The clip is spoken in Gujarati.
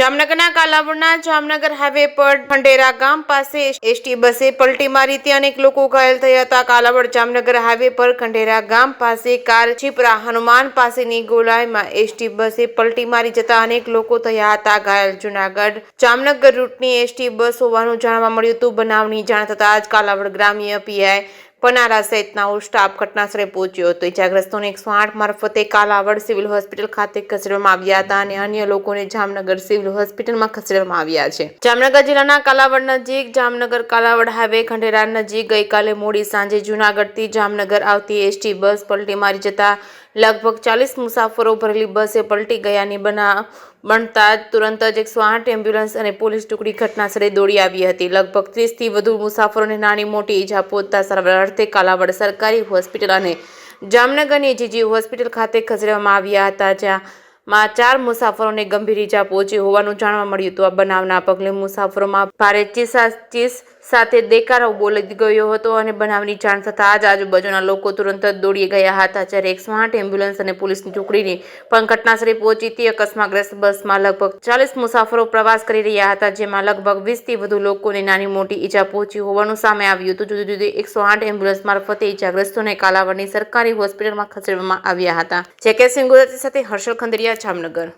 જામનગરના કાલાવડના જામનગર હાઈવે પર ખંડેરા ગામ પાસે એસટી બસે પલટી મારી હતી. અનેક લોકો ઘાયલ થયા હતા. કાલાવડ જામનગર હાઈવે પર ખંડેરા ગામ પાસે કાર છીપરા હનુમાન પાસેની ગોલાઈમાં એસટી બસે પલટી મારી જતા અનેક લોકો થયા હતા ઘાયલ. જૂનાગઢ જામનગર રૂટની એસટી બસ હોવાનું જાણવા મળ્યું હતું. બનાવની જાણ થતાં જ કાલાવડ ગ્રામ્ય પીઆઈ પનારા સહિતનો સ્ટાફ ઘટનાસ્થળે પહોંચ્યો હતો. ઇજાગ્રસ્તોને 108 મારફતે કાલાવડ સિવિલ હોસ્પિટલ ખાતે ખસેડવામાં આવ્યા હતા અને અન્ય લોકોને જામનગર સિવિલ હોસ્પિટલમાં ખસેડવામાં આવ્યા છે. જામનગર જિલ્લાના કાલાવડ નજીક જામનગર કાલાવડ હાઈવે ખંડેરા નજીક ગઈકાલે મોડી સાંજે જૂનાગઢથી જામનગર આવતી એસટી બસ પલટી મારી જતા લગભગ 40 મુસાફરો ભરેલી બસે પલટી ગયાની બનાવ બનતા તુરંત જ 108 એમ્બ્યુલન્સ અને પોલીસ ટુકડી ઘટનાસ્થળે દોડી આવી હતી. લગભગ 30થી વધુ મુસાફરોને નાની મોટી ઈજા પહોંચતા સારવાર અર્થે કાલાવડ સરકારી હોસ્પિટલ અને જામનગરની જીજી હોસ્પિટલ ખાતે ખસેડવામાં આવ્યા હતા, જેમાં 4 મુસાફરોને ગંભીર ઈજા પહોંચી હોવાનું જાણવા મળ્યું હતું. આ બનાવના પગલે મુસાફરોમાં ભારે ચીસાચીસ સાથે દેકારો બોલી ગયો હતો અને બનાવની જાણ થતાં જ આજુબાજુના લોકો તુરંત જ દોડી ગયા હતા, જ્યારે 108 એમ્બ્યુલન્સ અને પોલીસની ટુકડીની પણ ઘટનાસ્થળે પહોંચી હતી. અકસ્માતગ્રસ્ત બસમાં લગભગ 40 મુસાફરો પ્રવાસ કરી રહ્યા હતા, જેમાં લગભગ 20થી વધુ લોકોને નાની મોટી ઈજા પહોંચી હોવાનું સામે આવ્યું હતું. જુદી જુદી 108 એમ્બ્યુલન્સ મારફતે ઈજાગ્રસ્તોને કાલાવડની સરકારી હોસ્પિટલમાં ખસેડવામાં આવ્યા હતા. જેકે સિંહ ગુજરાતી સાથે હર્ષલ ખંડેરિયા, જામનગર.